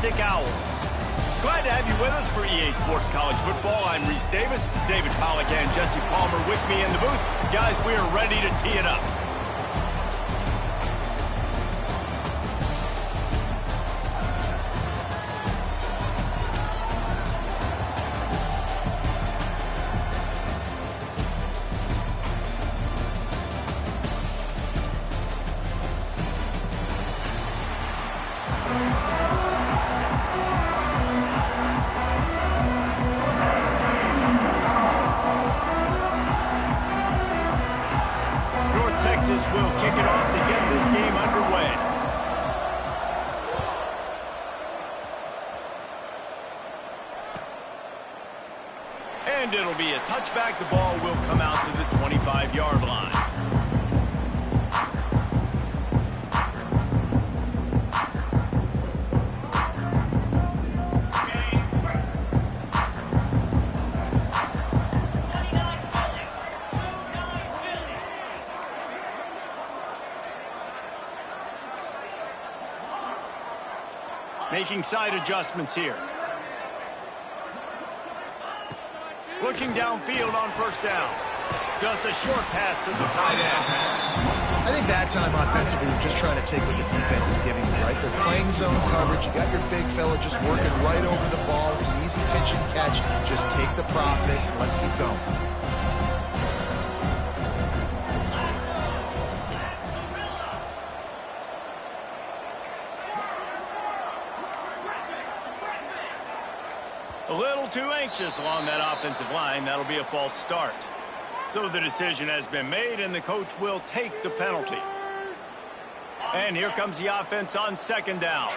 Arctic Owls. Glad to have you with us for EA Sports College Football. I'm Reese Davis, David Pollack and Jesse Palmer with me in the booth. Guys, we are ready to tee it up. Will kick it off to get this game underway. And it'll be a touchback. The ball will come out to the 25-yard line. Making side adjustments here. Looking downfield on first down. Just a short pass to the tight end. I think that time offensively, you're just trying to take what the defense is giving you, right? They're playing zone coverage. You got your big fella just working right over the ball. It's an easy pitch and catch. Just take the profit. Let's keep going. A little too anxious along that offensive line. That'll be a false start. So the decision has been made, and the coach will take the penalty. And here comes the offense on second down.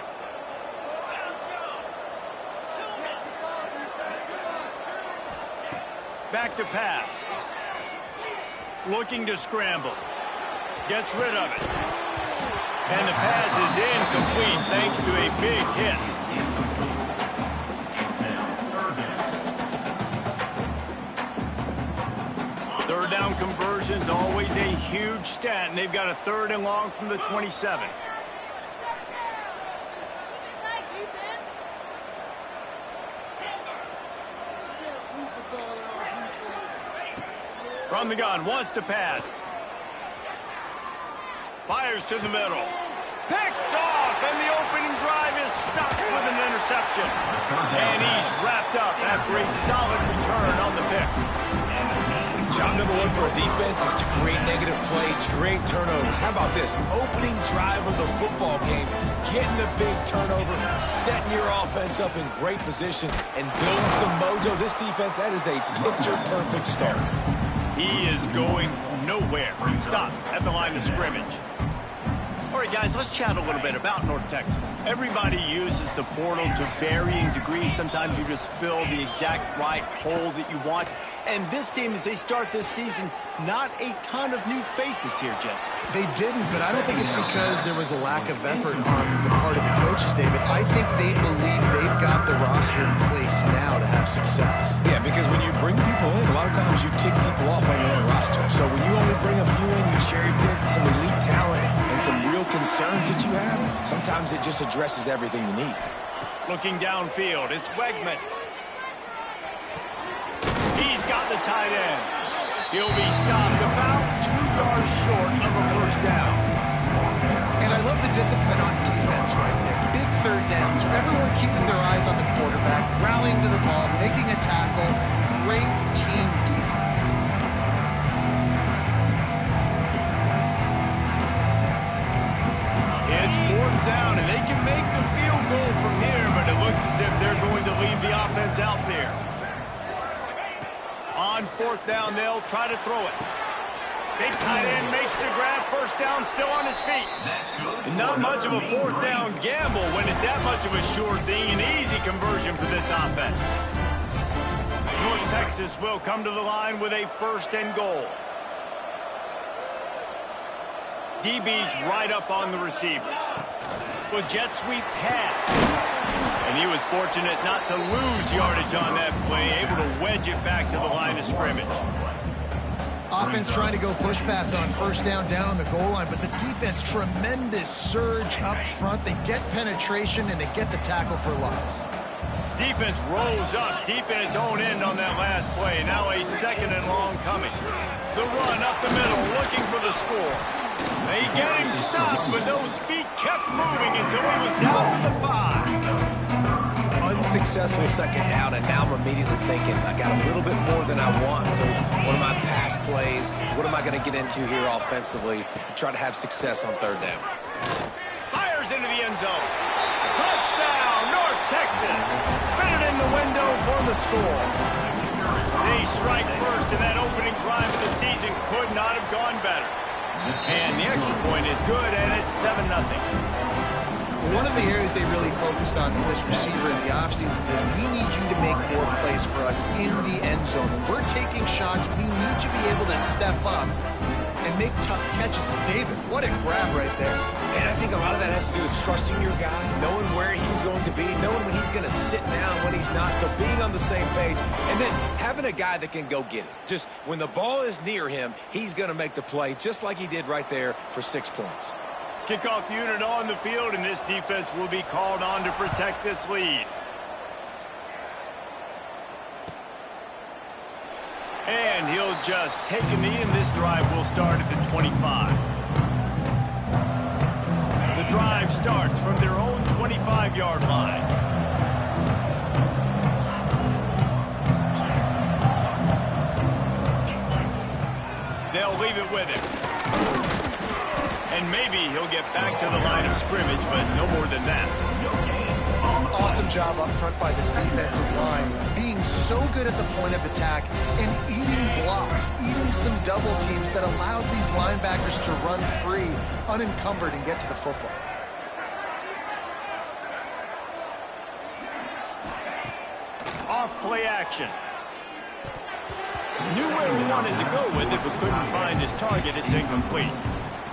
Back to pass. Looking to scramble. Gets rid of it. And the pass is incomplete thanks to a big hit. Third down conversion's always a huge stat, and they've got a 3rd and long from the 27. From the gun, wants to pass. Fires to the middle. Picked off, and the opening drive is stopped with an interception. And he's wrapped up after a solid return on the pick. Job number one for a defense is to create negative plays, to create turnovers. How about this? Opening drive of the football game, getting the big turnover, setting your offense up in great position, and building some mojo. This defense, that is a picture-perfect start. He is going nowhere. Stop at the line of scrimmage. All right, guys, let's chat a little bit about North Texas. Everybody uses the portal to varying degrees. Sometimes you just fill the exact right hole that you want. And this team, as they start this season, not a ton of new faces here, Jesse. They didn't, but I don't think it's because there was a lack of effort on the part of the coaches, David. I think they believe they've got the roster in place now to have success. Yeah, because when you bring people in, a lot of times you tick people off on your own roster. So when you only bring a few in, you cherry pick some elite talent and some real concerns that you have, sometimes it just addresses everything you need. Looking downfield, it's Wegman. He's got the tight end. He'll be stopped about 2 yards short of a first down. And I love the discipline on defense right there. Big 3rd downs. Everyone keeping their eyes on the quarterback, rallying to the ball, making a tackle. Great team defense. It's 4th down, and they can make the field goal from here, but it looks as if they're going to leave the offense out there. On 4th down, they'll try to throw it. Big tight end makes the grab. First down, still on his feet. And not much of a 4th down gamble when it's that much of a sure thing. An easy conversion for this offense. North Texas will come to the line with a 1st and goal. DB's right up on the receivers. Well, jet sweep pass. And he was fortunate not to lose yardage on that play, able to wedge it back to the line of scrimmage. offense trying to go push pass on first down on the goal line, but the defense, tremendous surge up front. They get penetration, and they get the tackle for loss. Defense rolls up deep in its own end on that last play. Now a 2nd and long coming. The run up the middle, looking for the score. They get him stopped, but those feet kept moving until he was down to the 5. Unsuccessful 2nd down, and now I'm immediately thinking, I got a little bit more than I want, so what are my pass plays? What am I going to get into here offensively to try to have success on 3rd down? Fires into the end zone. Touchdown, North Texas. Fitted in the window for the score. They strike first, and that opening drive of the season could not have gone better. And the extra point is good, and it's 7-0. One of the areas they really focused on with this receiver in the offseason was, we need you to make more plays for us in the end zone. When we're taking shots, we need you to be able to step up and make tough catches. David, what a grab right there. And I think a lot of that has to do with trusting your guy, knowing where he's going to be, knowing when he's going to sit down, when he's not, so being on the same page, and then having a guy that can go get it. Just when the ball is near him, he's going to make the play, just like he did right there for 6 points. Kickoff unit on the field, and this defense will be called on to protect this lead. And he'll just take a knee, and this drive will start at the 25. The drive starts from their own 25-yard line. They'll leave it with him. And maybe he'll get back to the line of scrimmage, but no more than that. Awesome job up front by this defensive line, being so good at the point of attack and eating blocks, eating some double teams that allows these linebackers to run free, unencumbered, and get to the football. Off play action. Knew where he wanted to go with it, but couldn't find his target. It's incomplete.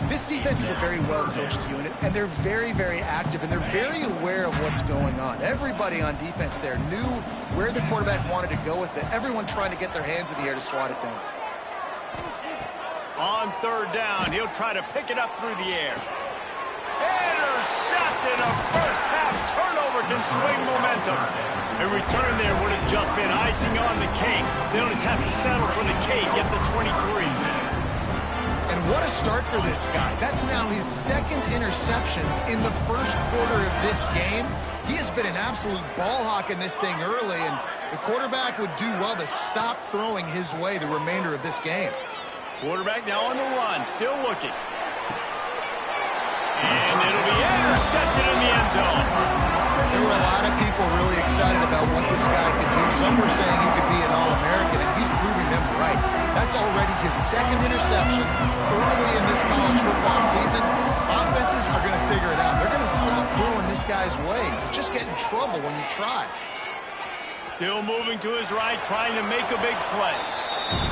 This defense is a very well-coached unit, and they're very, very active, and they're very aware of what's going on. Everybody on defense there knew where the quarterback wanted to go with it. Everyone trying to get their hands in the air to swat it down. On 3rd down, he'll try to pick it up through the air. Intercepted. A first-half turnover can swing momentum. A return there would have just been icing on the cake. They'll just have to settle for the cake at the 23. And what a start for this guy. That's now his 2nd interception in the first quarter of this game. He has been an absolute ball hawk in this thing early, and the quarterback would do well to stop throwing his way the remainder of this game. Quarterback now on the run, still looking. And it'll be intercepted in the end zone. There were a lot of people really excited about what this guy could do. Some were saying he could be an All-American, and he's proving them right. That's already his 2nd interception early in this college football season. Offenses are going to figure it out. They're going to stop throwing this guy's way. You just get in trouble when you try. Still moving to his right, trying to make a big play.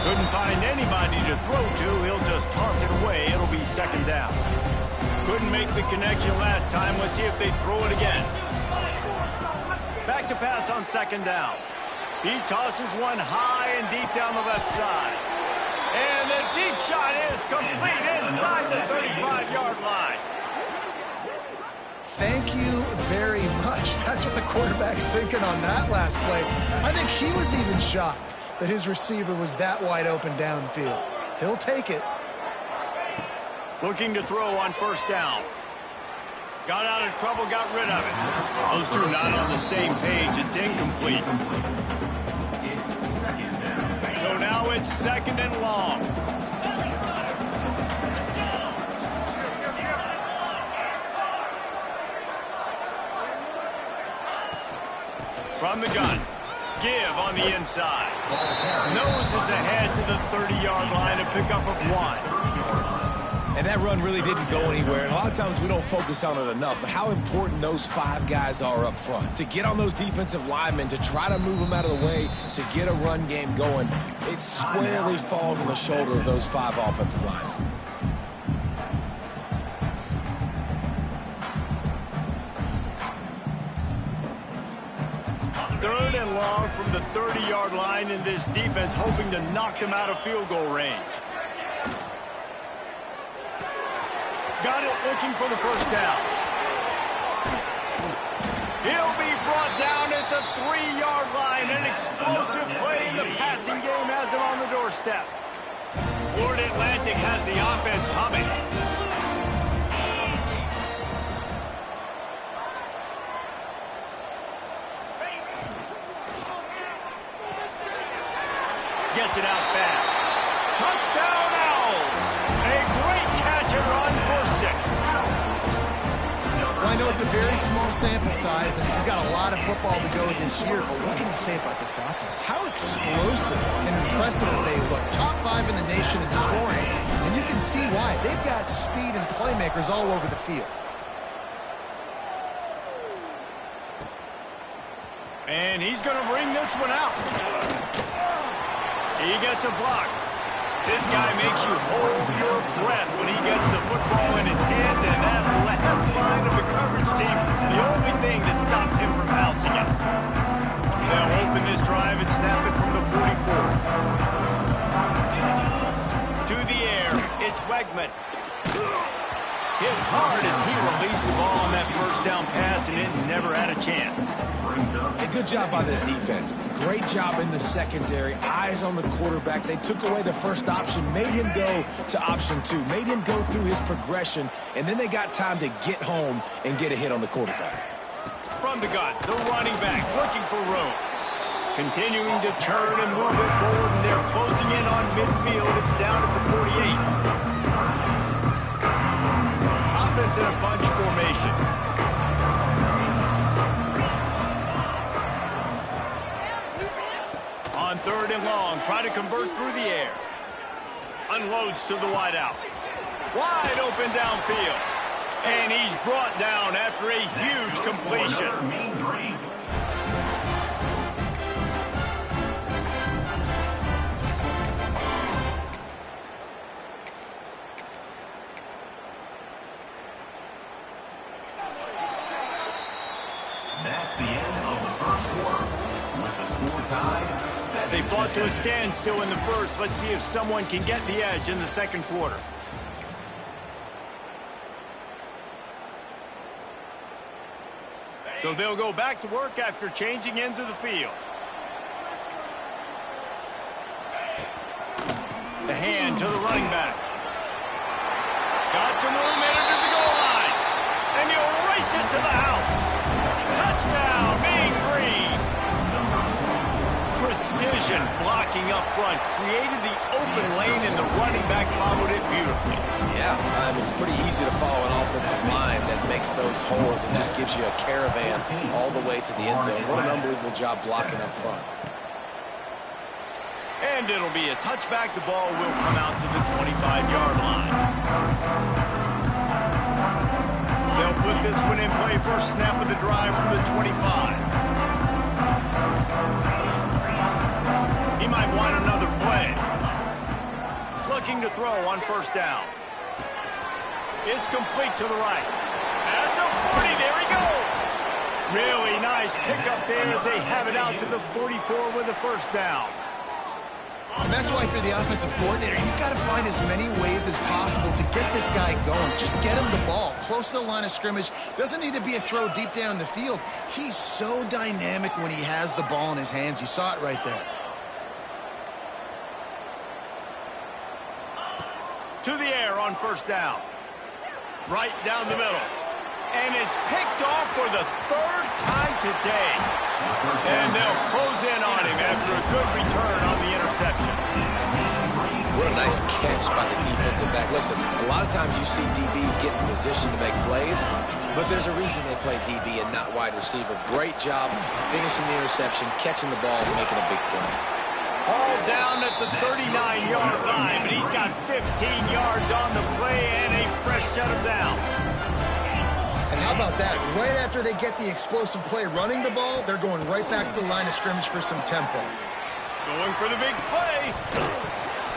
Couldn't find anybody to throw to. He'll just toss it away. It'll be 2nd down. Couldn't make the connection last time. Let's see if they throw it again. Back to pass on 2nd down. He tosses one high and deep down the left side. And the deep shot is complete inside the 35-yard line. Thank you very much. That's what the quarterback's thinking on that last play. I think he was even shocked that his receiver was that wide open downfield. He'll take it. Looking to throw on 1st down. Got out of trouble, got rid of it. Those two not on the same page. It's incomplete. So now it's 2nd and long. From the gun. Give on the inside. Noses ahead to the 30-yard line, a pickup of 1. And that run really didn't go anywhere. And a lot of times we don't focus on it enough, but how important those 5 guys are up front. To get on those defensive linemen, to try to move them out of the way, to get a run game going, it squarely falls on the shoulder of those 5 offensive linemen. Third and long from the 30-yard line, in this defense hoping to knock them out of field goal range. Got it, looking for the first down. He'll be brought down at the 3-yard line. An explosive play in the passing game has him on the doorstep. Florida Atlantic has the offense humming. Gets it out fast. Touchdown Owls! A great catch and run for 6. Well, I know it's a very small sample size, and we've got a lot of football to go this year, but what can you say about this offense? How explosive and impressive they look. Top 5 in the nation in scoring, and you can see why. They've got speed and playmakers all over the field. And he's going to bring this one out. He gets a block. This guy makes you hold your breath when he gets the football in his hands, and that last line of the coverage team, the only thing that stopped him from housing it. They'll open this drive and snap it from the 44. To the air, it's Wegman. Hit hard as he released the ball on that first down pass, and it never had a chance. A good job by this defense. Great job in the secondary. Eyes on the quarterback. They took away the first option, made him go to option 2, made him go through his progression, and then they got time to get home and get a hit on the quarterback. From the gun, the running back looking for room. Continuing to turn and move it forward, and they're closing in on midfield. It's down at the 48. Offense in a bunch formation. On 3rd and long, try to convert through the air. Unloads to the wideout. Wide open downfield. And he's brought down after a huge completion. That's the end of the first quarter. With the score tied. They fought to a standstill in the first. Let's see if someone can get the edge in the second quarter. So they'll go back to work after changing into the field. The hand to the running back. Got some room in under the goal line. And he'll race it to the house. Touchdown, Mean Green. Precision blocking up front. Created the open lane, and the running back followed it beautifully. Yeah, it's pretty easy to follow an offensive line that makes those holes and just gives you a caravan all the way to the end zone. What an unbelievable job blocking up front. And it'll be a touchback. The ball will come out to the 25-yard line. They'll put this one in play. First snap of the drive from the 25. He might want another play. Looking to throw on first down. It's complete to the right. At the 40, there he goes. Really nice pickup there as they have it out to the 44 with a first down. And that's why for the offensive coordinator, you've got to find as many ways as possible to get this guy going. Just get him the ball close to the line of scrimmage. Doesn't need to be a throw deep down the field. He's so dynamic when he has the ball in his hands. You saw it right there. To the air on first down. Right down the middle. And it's picked off for the 3rd time today. And they'll close in on him after a good return on the interception. What a nice catch by the defensive back. Listen, a lot of times you see DBs get in position to make plays, but there's a reason they play DB and not wide receiver. Great job finishing the interception, catching the ball, and making a big play. All down at the 39-yard line, but he's got 15 yards on the play and a fresh set of downs. And how about that? Right after they get the explosive play running the ball, they're going right back to the line of scrimmage for some tempo. Going for the big play.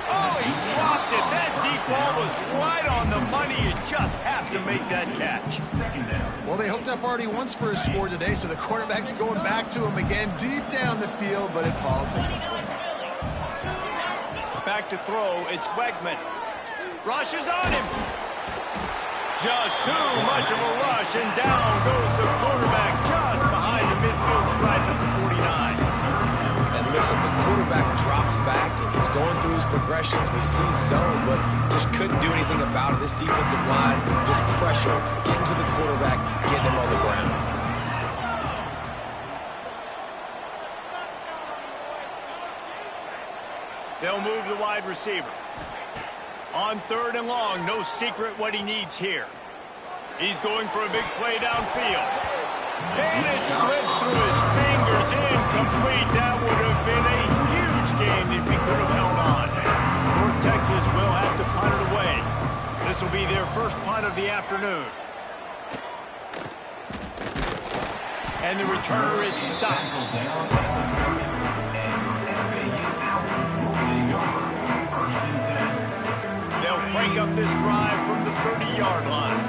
Oh, he dropped it. That deep ball was right on the money. You just have to make that catch. Well, they hooked up already once for a score today, so the quarterback's going back to him again deep down the field, but it falls incomplete. Back to throw. It's Wegman. Rushes on him. Just too much of a rush, and down goes the quarterback just behind the midfield stripe at the 49. And listen, the quarterback drops back, and he's going through his progressions. We see zone, but just couldn't do anything about it. This defensive line, this pressure, getting to the quarterback, getting him on the ground. They'll move the wide receiver. On 3rd and long, no secret what he needs here. He's going for a big play downfield. And it slips through his fingers, incomplete. That would have been a huge game if he could have held on. North Texas will have to punt it away. This will be their first punt of the afternoon. And the returner is stopped. They'll crank up this drive from the 30-yard line.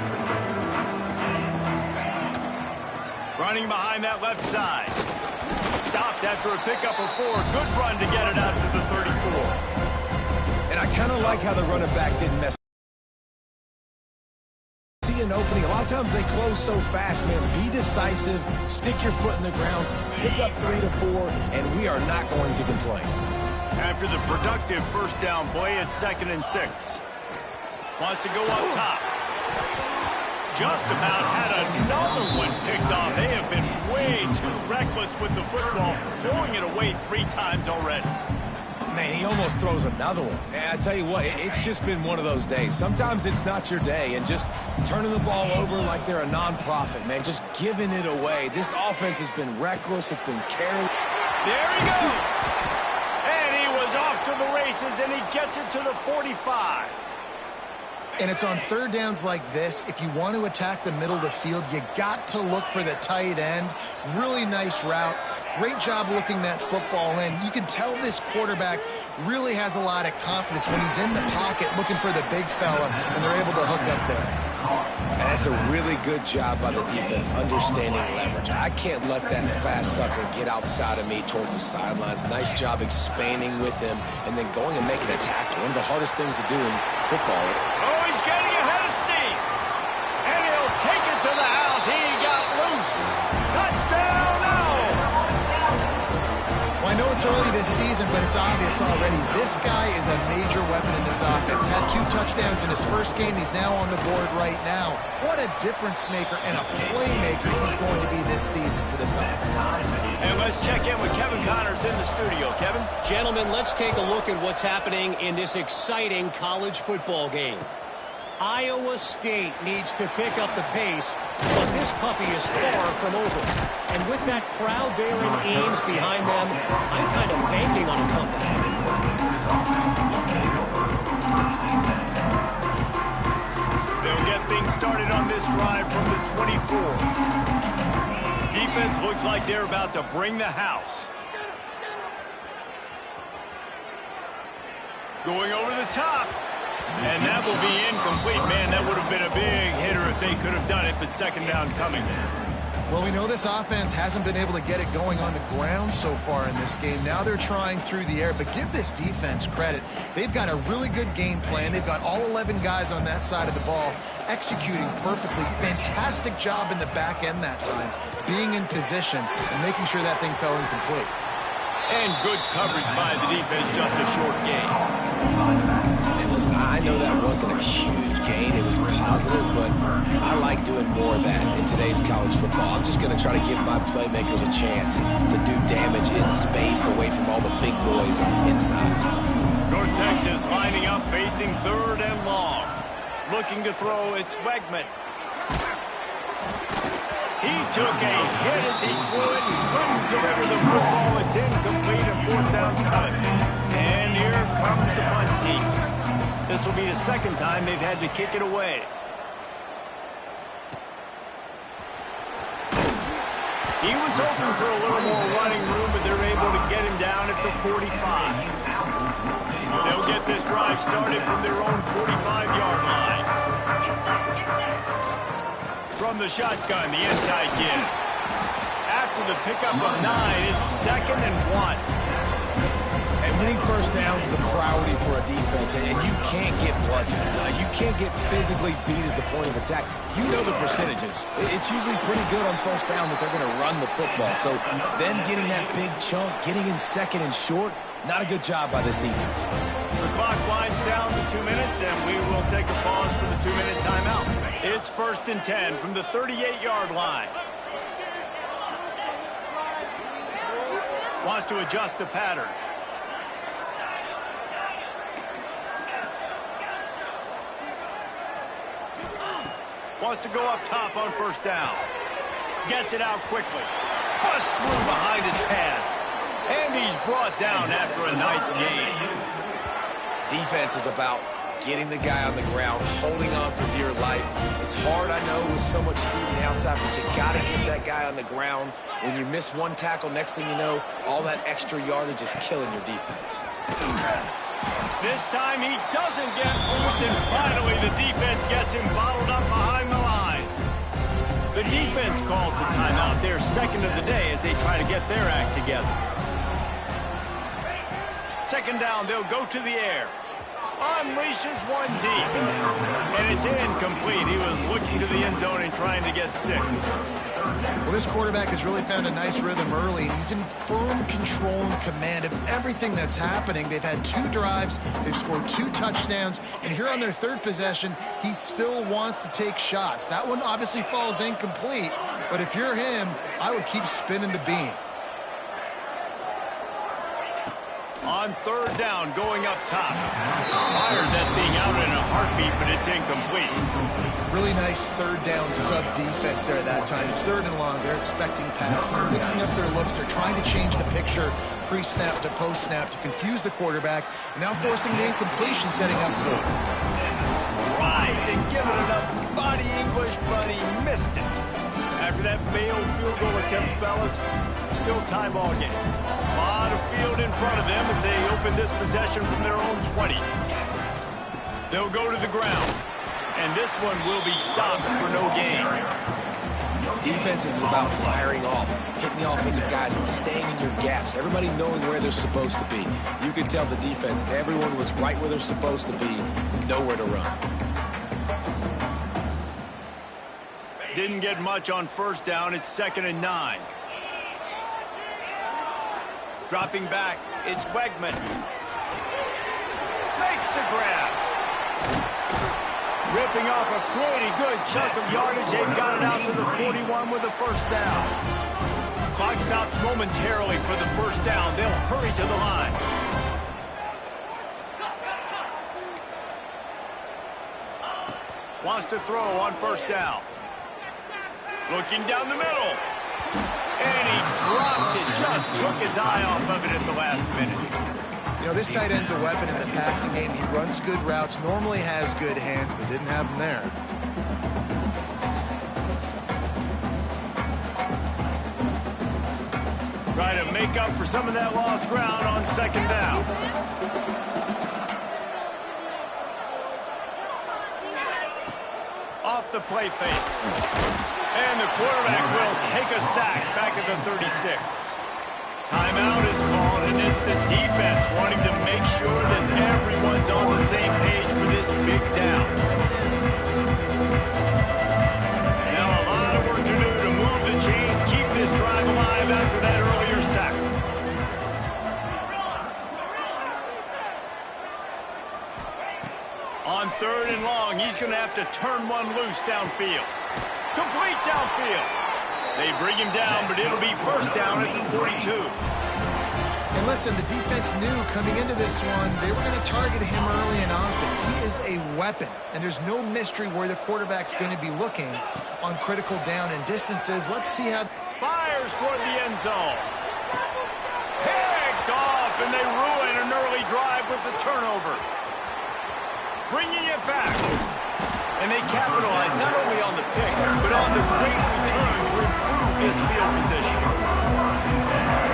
Running behind that left side. Stopped after a pickup of 4. Good run to get it out to the 34. And I kind of like how the running back didn't mess. See an opening. A lot of times they close so fast, man. Be decisive. Stick your foot in the ground. Pick up 3 to 4, and we are not going to complain. After the productive first down play, it's 2nd and 6. Wants to go up top. Just about had another one picked off. They have been way too reckless with the football, throwing it away 3 times already. Man, he almost throws another one. And I tell you what, it's just been one of those days. Sometimes it's not your day, and just turning the ball over like they're a nonprofit, man, just giving it away. This offense has been reckless. It's been careless. There he goes. And he was off to the races, and he gets it to the 45. And it's on 3rd downs like this. If you want to attack the middle of the field, you got to look for the tight end. Really nice route. Great job looking that football in. You can tell this quarterback really has a lot of confidence when he's in the pocket looking for the big fella, and they're able to hook up there. And that's a really good job by the defense, understanding leverage. I can't let that fast sucker get outside of me towards the sidelines. Nice job expanding with him and then going and making a tackle. One of the hardest things to do in football. Oh, he's getting ahead of steam. And he'll take it to the house. He got loose. Touchdown now. Well, I know it's early this season, but it's obvious already. This guy is a major weapon in this offense. Had 2 touchdowns in his first game. He's now on the board right now. What a difference maker and a playmaker he's going to be this season for this offense. And let's check in with Kevin Connors in the studio. Kevin? Gentlemen, let's take a look at what's happening in this exciting college football game. Iowa State needs to pick up the pace, but this puppy is far from over. And with that crowd there in Ames behind them, I'm kind of banking on a comeback. They'll get things started on this drive from the 24. Defense looks like they're about to bring the house. Going over the top. And that will be incomplete. Man, that would have been a big hitter if they could have done it, but 2nd down coming. Well, we know this offense hasn't been able to get it going on the ground so far in this game. Now they're trying through the air, but give this defense credit. They've got a really good game plan. They've got all 11 guys on that side of the ball executing perfectly. Fantastic job in the back end that time, being in position and making sure that thing fell incomplete. And good coverage by the defense, just a short gain. And listen, I know that wasn't a huge gain. It was positive, but I like doing more of that in today's college football. I'm just going to try to give my playmakers a chance to do damage in space away from all the big boys inside. North Texas lining up, facing 3rd and long. Looking to throw, it's Wegman. He took a hit as he threw it and couldn't deliver the football. It's incomplete and 4th down's coming. And here comes the punt team. This will be the 2nd time they've had to kick it away. He was hoping for a little more running room, but they're able to get him down at the 45. They'll get this drive started from their own 45-yard line. From the shotgun, the inside give. After the pickup of 9, it's 2nd and 1. And winning first downs is a priority for a defense, and you can't get bludgeoned. You can't get physically beat at the point of attack. You know the percentages. It's usually pretty good on first down that they're going to run the football. So then getting that big chunk, getting in second and short, not a good job by this defense. The clock winds down to 2 minutes, and we will take a pause for the 2-minute timeout. It's 1st and 10 from the 38-yard line. Wants to adjust the pattern. Wants to go up top on first down. Gets it out quickly. Busts through behind his pad. And he's brought down after a nice gain. Defense is about getting the guy on the ground, holding on for dear life. It's hard, I know, with so much speed on the outside, but you got to get that guy on the ground. When you miss one tackle, next thing you know, all that extra yardage is killing your defense. This time he doesn't get loose, and finally the defense gets him bottled up behind the line. The defense calls the timeout, their second of the day, as they try to get their act together. Second down, they'll go to the air. Unleashes one deep. And it's incomplete. He was looking to the end zone and trying to get 6. Well, this quarterback has really found a nice rhythm early. He's in firm control and command of everything that's happening. They've had 2 drives. They've scored 2 touchdowns. And here on their 3rd possession, he still wants to take shots. That one obviously falls incomplete. But if you're him, I would keep spinning the beam. On 3rd down, going up top. Fired that thing out in a heartbeat, but it's incomplete. Really nice 3rd down sub defense there at that time. It's 3rd and long. They're expecting pass. They're mixing up their looks. They're trying to change the picture pre-snap to post-snap to confuse the quarterback. And now forcing the incompletion, setting up for it. Tried to give it enough body English, but he missed it. After that failed field goal attempt, fellas, still tie ball game. A lot of field in front of them as they open this possession from their own 20. They'll go to the ground, and this one will be stopped for no gain. Defense is about firing off, hitting the offensive guys, and staying in your gaps. Everybody knowing where they're supposed to be. You could tell the defense, everyone was right where they're supposed to be, nowhere to run. Didn't get much on first down. It's 2nd and 9. Dropping back, it's Wegman. Makes the grab. Ripping off a pretty good chunk of yardage. They've got it out to the 41 with a first down. Clock stops momentarily for the first down. They'll hurry to the line. Wants to throw on first down. Looking down the middle. And he drops it. Just took his eye off of it at the last minute. You know, this tight end's a weapon in the passing game. He runs good routes, normally has good hands, but didn't have them there. Trying to make up for some of that lost ground on second down. Off the play fake. And the quarterback will take a sack back at the 36. Timeout is called, and it's the defense wanting to make sure that everyone's on the same page for this big down. Now a lot of work to do to move the chains, keep this drive alive after that earlier sack. On 3rd and long, he's going to have to turn one loose downfield. Complete downfield. They bring him down, but it'll be first down at the 42. And listen, the defense knew coming into this one, they were going to target him early and often. He is a weapon, and there's no mystery where the quarterback's going to be looking on critical down and distances. Let's see how... Fires toward the end zone. Picked off, and they ruin an early drive with the turnover. Bringing it back. And they capitalize not only on the pick, but on the great return to improve this field position.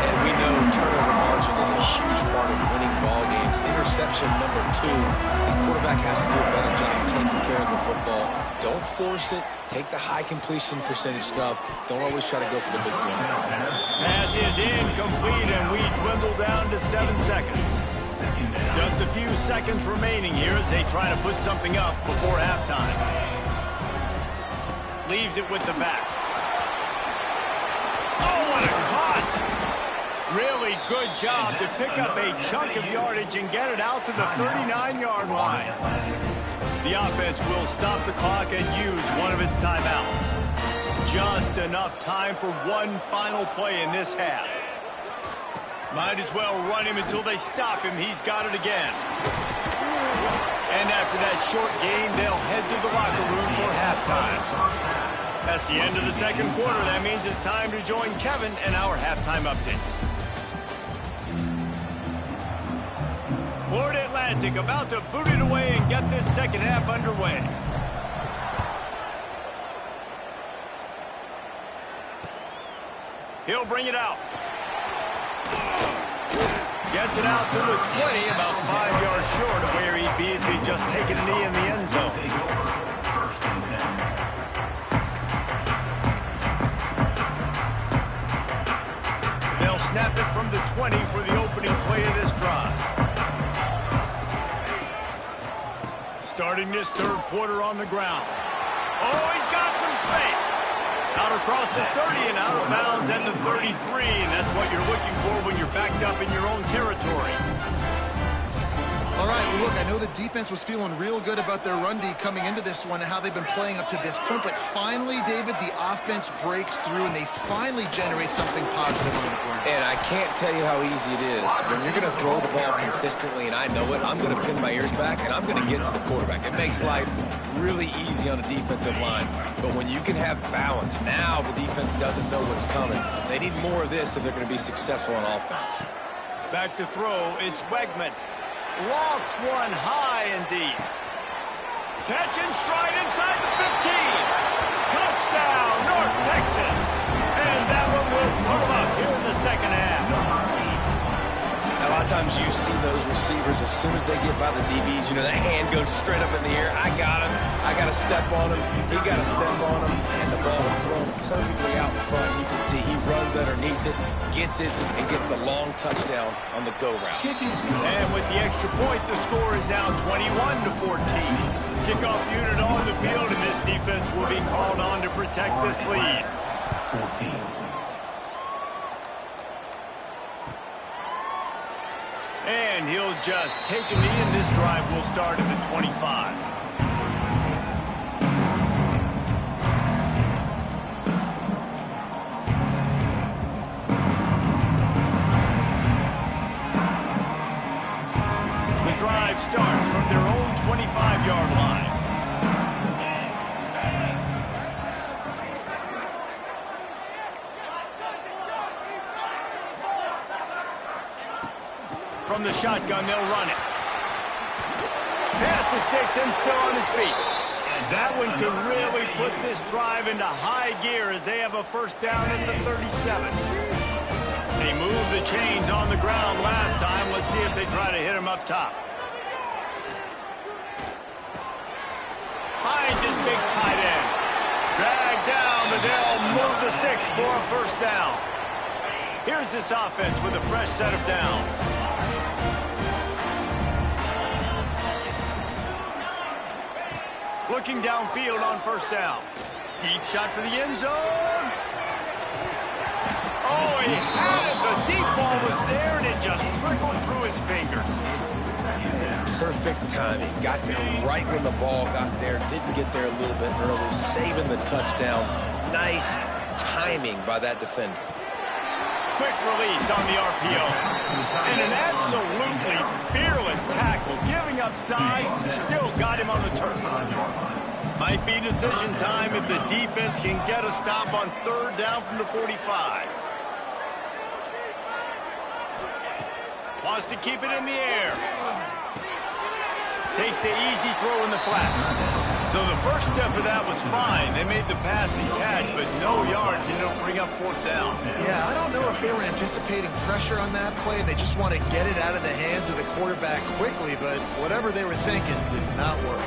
And we know turnover margin is a huge part of winning ball games. Interception number 2. His quarterback has to do a better job taking care of the football. Don't force it. Take the high completion percentage stuff. Don't always try to go for the big play. Pass is incomplete, and we dwindle down to 7 seconds. Just a few seconds remaining here as they try to put something up before halftime. Leaves it with the back. Oh, what a caught! Really good job to pick up a chunk of yardage and get it out to the 39-yard line. The offense will stop the clock and use one of its timeouts. Just enough time for one final play in this half. Might as well run him until they stop him. He's got it again. And after that short game, they'll head to the locker room for halftime. That's the end of the second quarter. That means it's time to join Kevin and our halftime update. Florida Atlantic about to boot it away and get this second half underway. He'll bring it out. Gets it out to the 20, about 5 yards short of where he'd be if he'd just taken a knee in the end zone. They'll snap it from the 20 for the opening play of this drive. Starting this third quarter on the ground. Oh, he's got some space. Out across the 30 and out of bounds at the 33, and that's what you're looking for when you're backed up in your own territory. All right, well, look, I know the defense was feeling real good about their run D coming into this one and how they've been playing up to this point, but finally, David, the offense breaks through and they finally generate something positive on the ground. And I can't tell you how easy it is. When you're going to throw the ball consistently, and I know it, I'm going to pin my ears back, and I'm going to get to the quarterback. It makes life really easy on a defensive line. But when you can have balance, now the defense doesn't know what's coming. They need more of this if they're going to be successful on offense. Back to throw, it's Wegman. Lofts one high and deep. Catch and stride inside the 15. Touchdown, North Texas. And that one will put them up here in the second half. Now, a lot of times you see those receivers, as soon as they get by the DBs, you know, that hand goes straight up in the air. I got him. I got to step on him. He got to step on him. And the ball is thrown perfectly out in front. You can see he runs underneath it, gets it, and gets the long touchdown on the go route. And with the extra point, the score is now 21-14. Kickoff unit on the field, and this defense will be called on to protect this lead. 14. And he'll just take a knee, and this drive will start at the 25. The drive starts from their own 25-yard line. From the shotgun, they'll run it. Pass the sticks and still on his feet. And that one could really put this drive into high gear as they have a first down at the 37. They moved the chains on the ground last time. Let's see if they try to hit him up top. Finds his big tight end. Dragged down, but they'll move the sticks for a first down. Here's this offense with a fresh set of downs. Looking downfield on first down. Deep shot for the end zone. Oh, he had it. The deep ball was there, and it just trickled through his fingers. Perfect timing. Got there right when the ball got there. Didn't get there a little bit early. Saving the touchdown. Nice timing by that defender. Quick release on the RPO. And an absolutely fearless tackle. Giving up size, still got him on the turf. Might be decision time if the defense can get a stop on third down from the 45. Wants to keep it in the air. Takes the easy throw in the flat. So the first step of that was fine. They made the pass and catch, but no yards. They don't bring up fourth down. Yeah, I don't know if they were anticipating pressure on that play and they just want to get it out of the hands of the quarterback quickly, but whatever they were thinking did not work.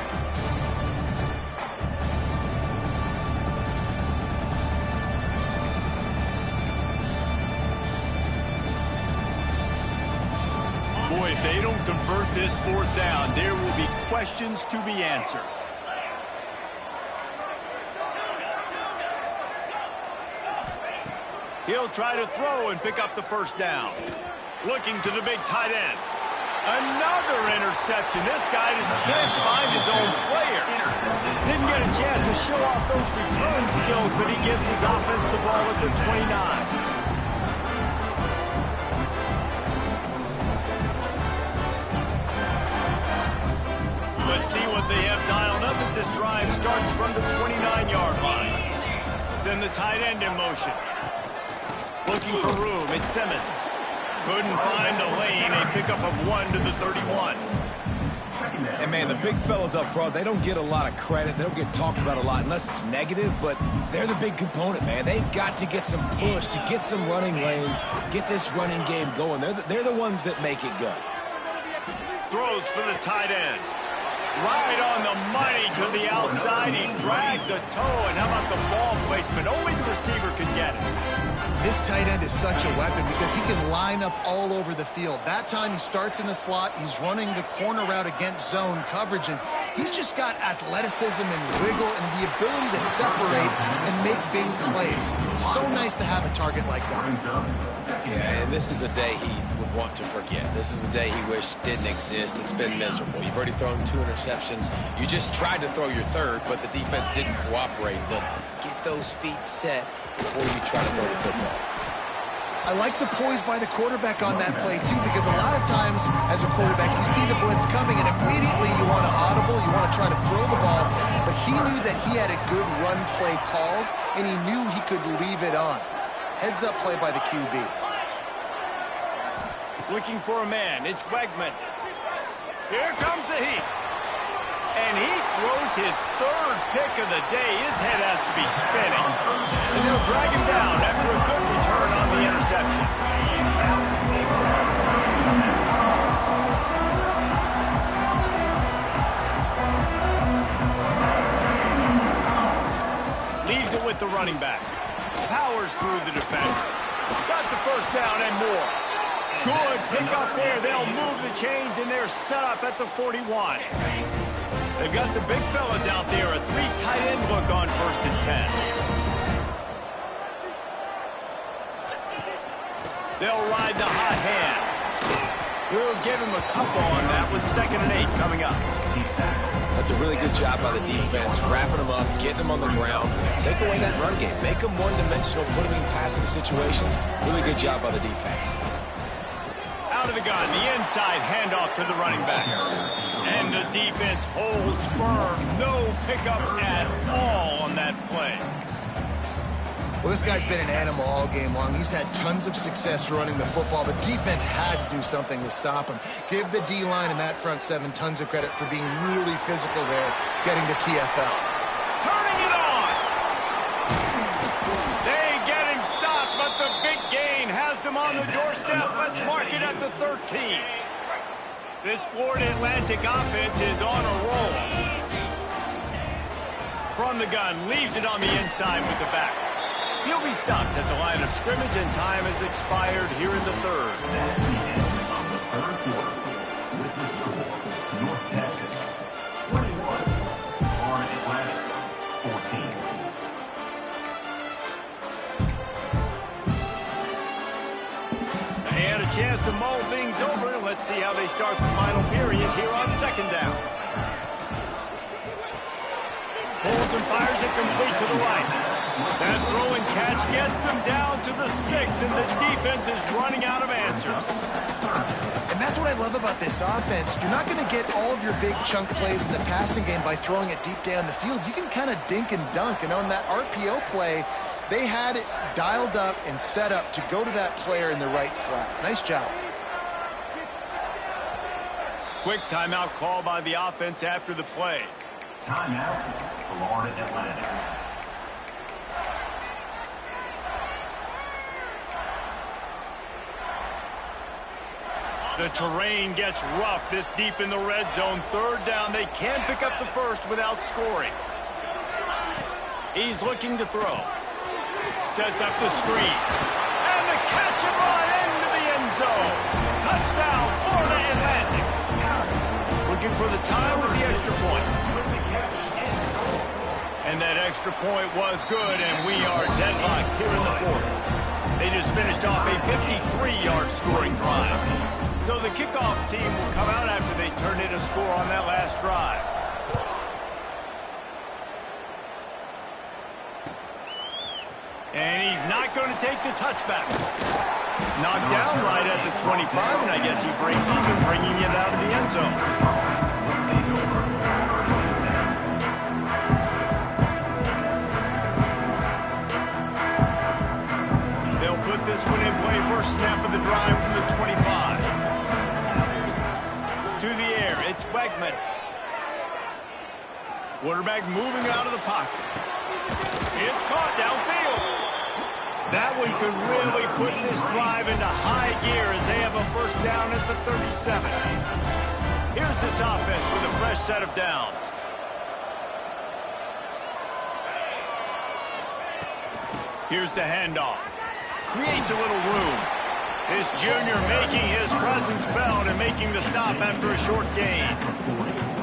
Boy, if they don't convert this fourth down, there will be questions to be answered. He'll try to throw and pick up the first down. Looking to the big tight end. Another interception. This guy just can't find his own players. Didn't get a chance to show off those return skills, but he gives his offense the ball at the 29. Let's see what they have dialed up as this drive starts from the 29-yard line. Send the tight end in motion. Looking for room, it's Simmons. Couldn't find a lane, a pickup of 1 to the 31. And, man, the big fellas up front, they don't get a lot of credit. They don't get talked about a lot unless it's negative, but they're the big component, man. They've got to get some push, to get some running lanes, get this running game going. They're the ones that make it go. Throws for the tight end. Right on the money to the outside. He dragged the toe, and how about the ball placement? Only the receiver could get it. This tight end is such a weapon because he can line up all over the field. That time he starts in the slot. He's running the corner route against zone coverage, and he's just got athleticism and wiggle and the ability to separate and make big plays. It's so nice to have a target like that. Yeah, and this is a day he would want to forget. This is the day he wished didn't exist. It's been miserable. You've already thrown 2 interceptions. You just tried to throw your third, but the defense didn't cooperate. But get those feet set before you try to throw the football. I like the poise by the quarterback on that play, too, because a lot of times as a quarterback, you see the blitz coming, and immediately you want to audible, you want to try to throw the ball, but he knew that he had a good run play called, and he knew he could leave it on. Heads-up play by the QB. Looking for a man. It's Wegman. Here comes the heat. And he throws his third pick of the day. His head has to be spinning. And they'll drag him down after a good return on the interception. Leaves it with the running back. Powers through the defender. Got the first down and more. Good pick up there. They'll move the chains, and they're set up at the 41. They've got the big fellas out there. A 3 tight end look on 1st and 10. They'll ride the hot hand. We'll give him a couple on that with 2nd and 8 coming up. That's a really good job by the defense, wrapping them up, getting them on the ground. Take away that run game. Make them one-dimensional, put them in passing situations. Really good job by the defense. Out of the gun, the inside handoff to the running back. And the defense holds firm. No pickup at all on that play. Well, this guy's been an animal all game long. He's had tons of success running the football. The defense had to do something to stop him. Give the D-line and that front 7 tons of credit for being really physical there, getting the TFL. Turning it on! They get him stopped, but the big gain has them on the doorstep. Let's mark it at the 13. This Florida Atlantic offense is on a roll. From the gun, leaves it on the inside with the back. He'll be stopped at the line of scrimmage, and time has expired here in the 3rd. That's the end of the 3rd quarter. With the score, North Texas 21, Florida Atlantic 14. They had a chance to mull things over. Let's see how they start the final period here on 2nd down. Pulls and fires it complete to the right. That throw and catch gets them down to the 6, and the defense is running out of answers. And that's what I love about this offense. You're not going to get all of your big chunk plays in the passing game by throwing it deep down the field. You can kind of dink and dunk, and on that RPO play, they had it dialed up and set up to go to that player in the right flat. Nice job. Quick timeout call by the offense after the play. Timeout, Florida Atlantic. The terrain gets rough this deep in the red zone. 3rd down. They can pick up the first without scoring. He's looking to throw. Sets up the screen. And the catch and run into the end zone. Touchdown, Florida looking for the tie with the extra point. And that extra point was good, and we are deadlocked here in the fourth. They just finished off a 53-yard scoring drive. So the kickoff team will come out after they turn in a score on that last drive. And he's not going to take the touchback. Knocked down right at the 25, and I guess he breaks even, bringing it out of the end zone. They'll put this one in play. First snap of the drive from the 25. To the air, it's Wegman. Quarterback moving out of the pocket. It's caught downfield. That one could really put this drive into high gear as they have a first down at the 37. Here's this offense with a fresh set of downs. Here's the handoff. Creates a little room. This junior making his presence felt and making the stop after a short gain.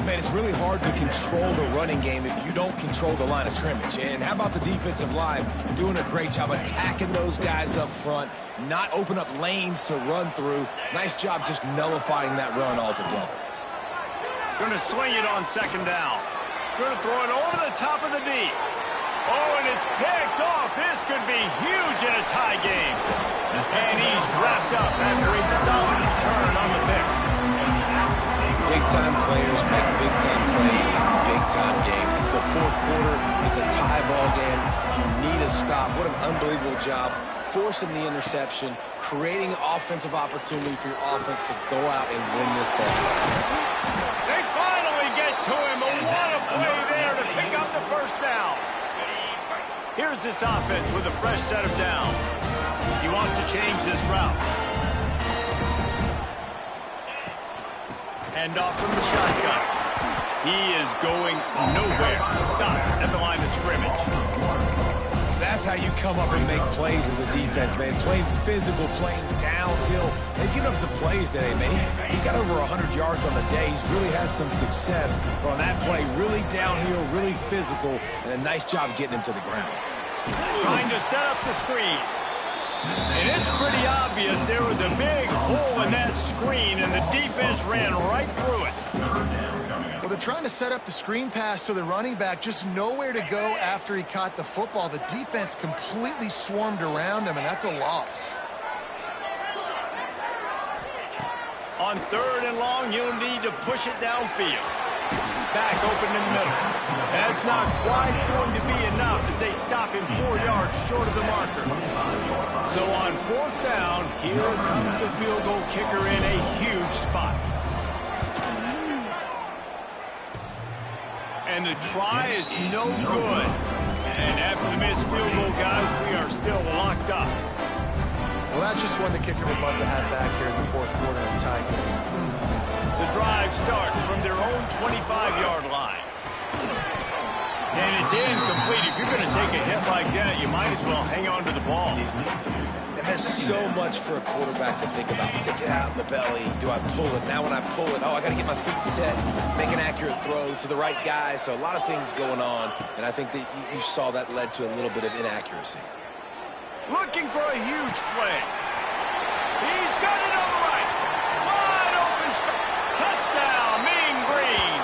Man, it's really hard to control the running game if you don't control the line of scrimmage. And how about the defensive line doing a great job attacking those guys up front, not open up lanes to run through. Nice job just nullifying that run altogether. Going to swing it on second down. Going to throw it over the top of the D. Oh, and it's picked off. This could be huge in a tie game. And he's wrapped up after a solid return on the pick. Big-time players make big-time plays in big-time games. It's the fourth quarter. It's a tie ball game. You need a stop. What an unbelievable job forcing the interception, creating offensive opportunity for your offense to go out and win this ball. They finally get to him. What a play there to pick up the first down. Here's this offense with a fresh set of downs. He wants to change this route. Hand off from the shotgun. He is going nowhere. Stop at the line of scrimmage. That's how you come up and make plays as a defense, man. Playing physical, playing downhill. They've given up some plays today, man. He's got over 100 yards on the day. He's really had some success. But on that play, really downhill, really physical, and a nice job getting him to the ground. Trying to set up the screen. And it's pretty obvious there was a big hole in that screen, and the defense ran right through it. Well, they're trying to set up the screen pass to the running back, just nowhere to go after he caught the football. The defense completely swarmed around him, and that's a loss. On third and long, you'll need to push it downfield. Back open in the middle. That's not quite going to be enough as they stop him 4 yards short of the marker. So on fourth down, here comes the field goal kicker in a huge spot. And the try is no good. And after the missed field goal, guys, we are still locked up. Well, that's just one the kicker would love to have back here in the fourth quarter of the tie game. The drive starts from their own 25-yard line. And it's incomplete. If you're going to take a hit like that, you might as well hang on to the ball. It has so much for a quarterback to think about. Stick it out in the belly. Do I pull it? Now when I pull it, oh, I got to get my feet set, make an accurate throw to the right guy. So a lot of things going on, and I think that you saw that led to a little bit of inaccuracy. Looking for a huge play. He's got it on the right. Wide open space. Touchdown, Mean Green.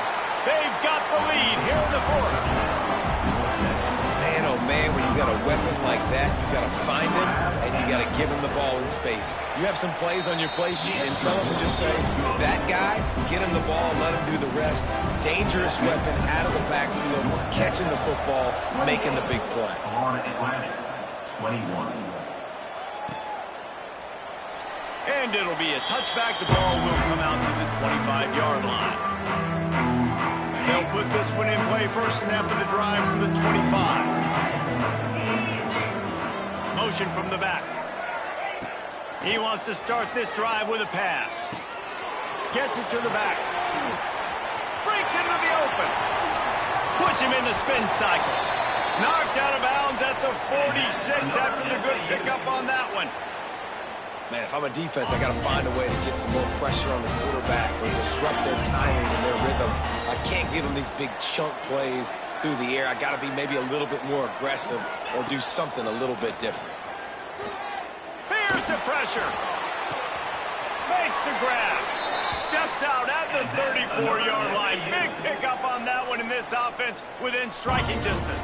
They've got the lead here in the fourth. Man, oh man, when you got a weapon like that, you got to find him, and you got to give him the ball in space. You have some plays on your play sheet, and some of them just say, that guy, get him the ball, let him do the rest. Dangerous weapon out of the backfield, catching the football, making the big play. On Atlantic, 21. And it'll be a touchback. The ball will come out to the 25-yard line. They'll put this one in play. First snap of the drive from the 25. Motion from the back. He wants to start this drive with a pass. Gets it to the back. Breaks into the open. Puts him in the spin cycle. Knocked out of bounds at the 46 after the good pickup on that one. Man, if I'm a defense, I got to find a way to get some more pressure on the quarterback or disrupt their timing and their rhythm. I can't give them these big chunk plays through the air. I got to be maybe a little bit more aggressive or do something a little bit different. Here's the pressure. Makes the grab. Steps out at the 34-yard line. Big pickup on that one in this offense within striking distance.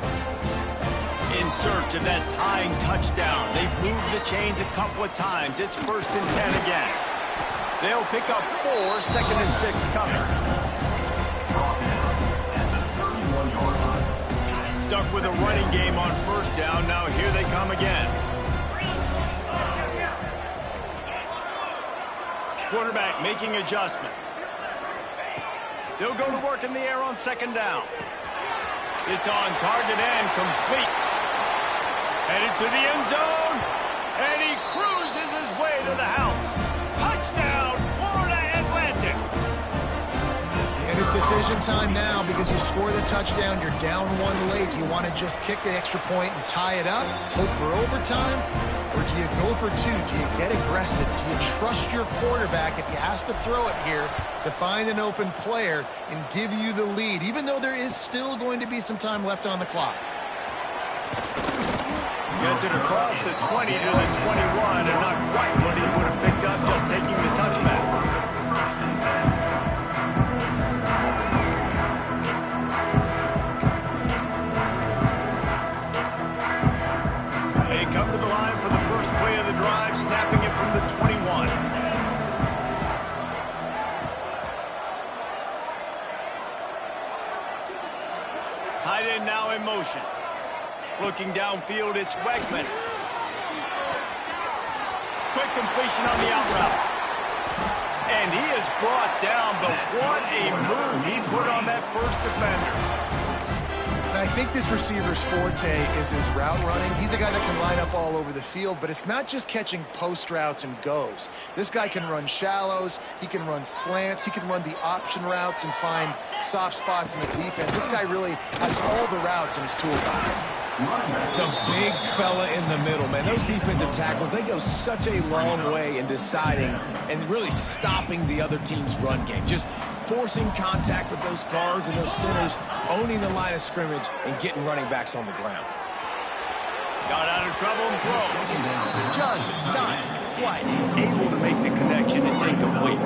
In search of that tying touchdown. They've moved the chains a couple of times. It's 1st and 10 again. They'll pick up 4, 2nd and 6 coming. Stuck with a running game on 1st down. Now here they come again. Quarterback making adjustments. They'll go to work in the air on 2nd down. It's on target and complete. Headed to the end zone, and he cruises his way to the house. Touchdown, Florida Atlantic. And it's decision time now because you score the touchdown, you're down 1 late. Do you want to just kick the extra point and tie it up, hope for overtime? Or do you go for 2? Do you get aggressive? Do you trust your quarterback if he has to throw it here to find an open player and give you the lead, even though there is still going to be some time left on the clock? Gets it across the 20 to the 21, and not quite what he would have picked up just taking the touchback. They come to the line for the first play of the drive, snapping it from the 21. Tight end now in motion. Looking downfield, it's Wegman. Quick completion on the out route. And he is brought down, but what a move he put on that first defender. And I think this receiver's forte is his route running. He's a guy that can line up all over the field, but it's not just catching post routes and goes. This guy can run shallows, he can run slants, he can run the option routes and find soft spots in the defense. This guy really has all the routes in his toolbox. The big fella in the middle, man. Those defensive tackles, they go such a long way in deciding and really stopping the other team's run game. Just forcing contact with those guards and those centers, owning the line of scrimmage, and getting running backs on the ground. Got out of trouble and throws. Just not quite able to make the connection. It's incomplete.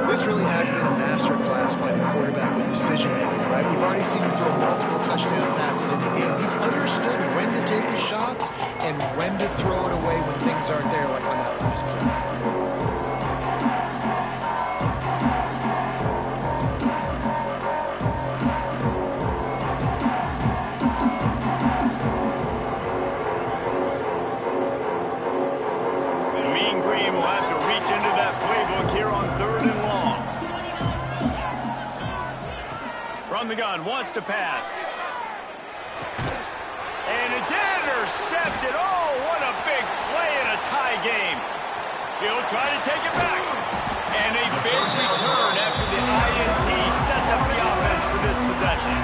This really has been a master class by the quarterback with decision-making, right? We've already seen him throw multiple touchdown passes in the game. He's understood when to take his shots and when to throw it away when things aren't there, like on that last play. From the gun, wants to pass. And it's intercepted. Oh, what a big play in a tie game. He'll try to take it back. And a big return after the INT sets up the offense for this possession.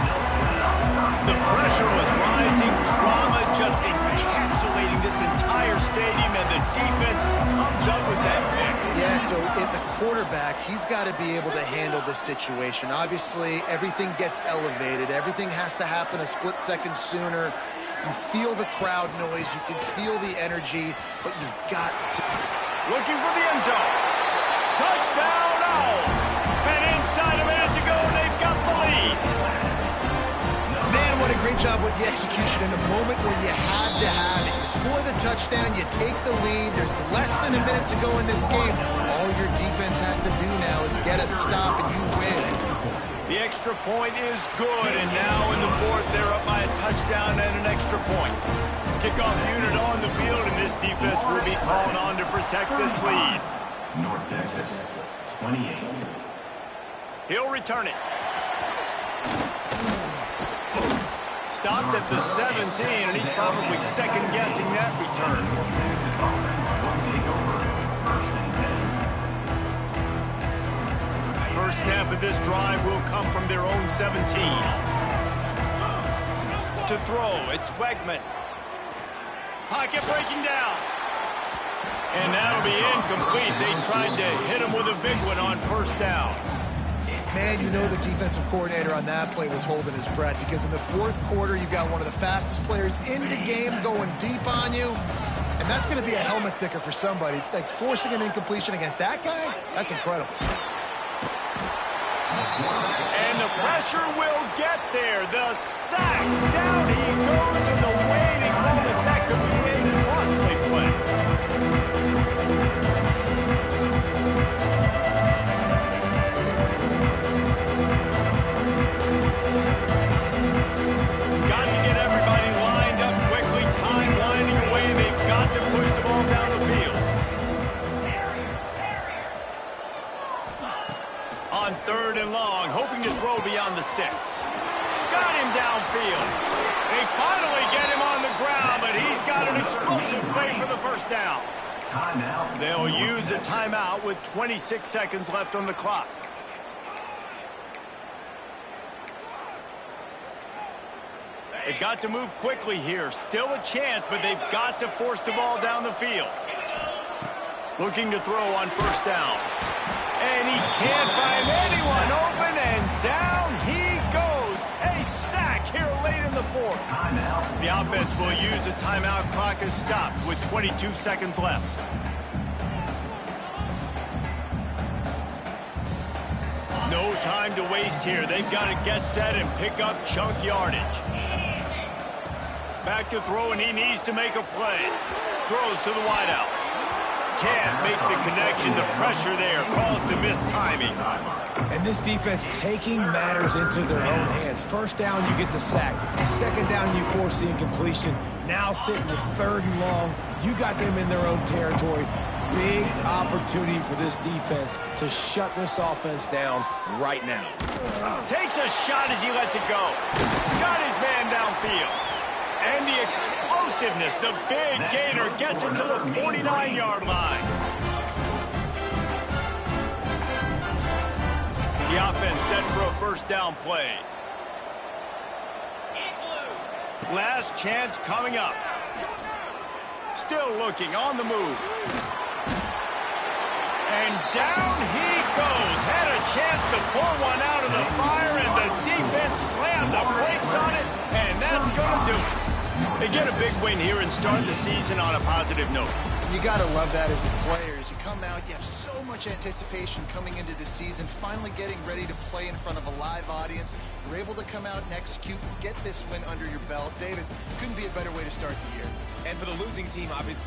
The pressure was rising. Drama just encapsulating this entire stadium, and the defense comes up with that pick. Yeah, so the quarterback, he's got to be able to handle this situation. Obviously, everything gets elevated. Everything has to happen a split second sooner. You feel the crowd noise. You can feel the energy, but you've got to... Looking for the end zone. Touchdown, Owls. And inside a minute to go, they've got the lead. Man, what a great job with the execution in a moment where you had to have it. You score the touchdown, you take the lead. There's less than a minute to go in this game. All your defense has to do now is get a stop and you win. The extra point is good, and now in the fourth, they're up by a touchdown and an extra point. Kickoff unit on the field, and this defense will be calling on to protect this lead. North Texas, 28. He'll return it. Stopped at the 17, and he's probably second-guessing that return. First snap of this drive will come from their own 17. To throw, it's Wegman. Pocket breaking down. And that'll be incomplete. They tried to hit him with a big one on first down. Man, you know the defensive coordinator on that play was holding his breath, because in the fourth quarter, you've got one of the fastest players in the game going deep on you. And that's going to be a helmet sticker for somebody. Like, forcing an incompletion against that guy, that's incredible. And the pressure will get there. The sack. Down he goes in the waiting moments. That could be a costly play. Got to get everybody lined up quickly. Time winding away. They've got to push the ball down the field. On third and long, hoping to throw beyond the sticks. Got him downfield. They finally get him on the ground, but he's got an explosive play for the first down. Timeout. They'll use a timeout with 26 seconds left on the clock. They've got to move quickly here. Still a chance, but they've got to force the ball down the field. Looking to throw on first down. And he can't find anyone open, and down he goes. A sack here late in the fourth. Timeout. The offense will use a timeout. Clock is stopped with 22 seconds left. No time to waste here. They've got to get set and pick up chunk yardage. Back to throw, and he needs to make a play. Throws to the wideout. Can't make the connection. The pressure there caused the missed timing. And this defense taking matters into their own hands. First down, you get the sack. Second down, you force the incompletion. Now sitting at third and long, you got them in their own territory. Big opportunity for this defense to shut this offense down right now. Takes a shot as he lets it go. Got his man downfield. And the explosiveness, the big gainer gets it to the 49-yard line. The offense set for a first down play. Last chance coming up. Still looking, on the move. And down he goes. Had a chance to pull one out of the fire, and the defense slammed the brakes on it, and that's going to do it. They get a big win here and start the season on a positive note. You got to love that as the players. You come out, you have so much anticipation coming into the season, finally getting ready to play in front of a live audience. You're able to come out and execute, get this win under your belt. David, couldn't be a better way to start the year. And for the losing team, obviously,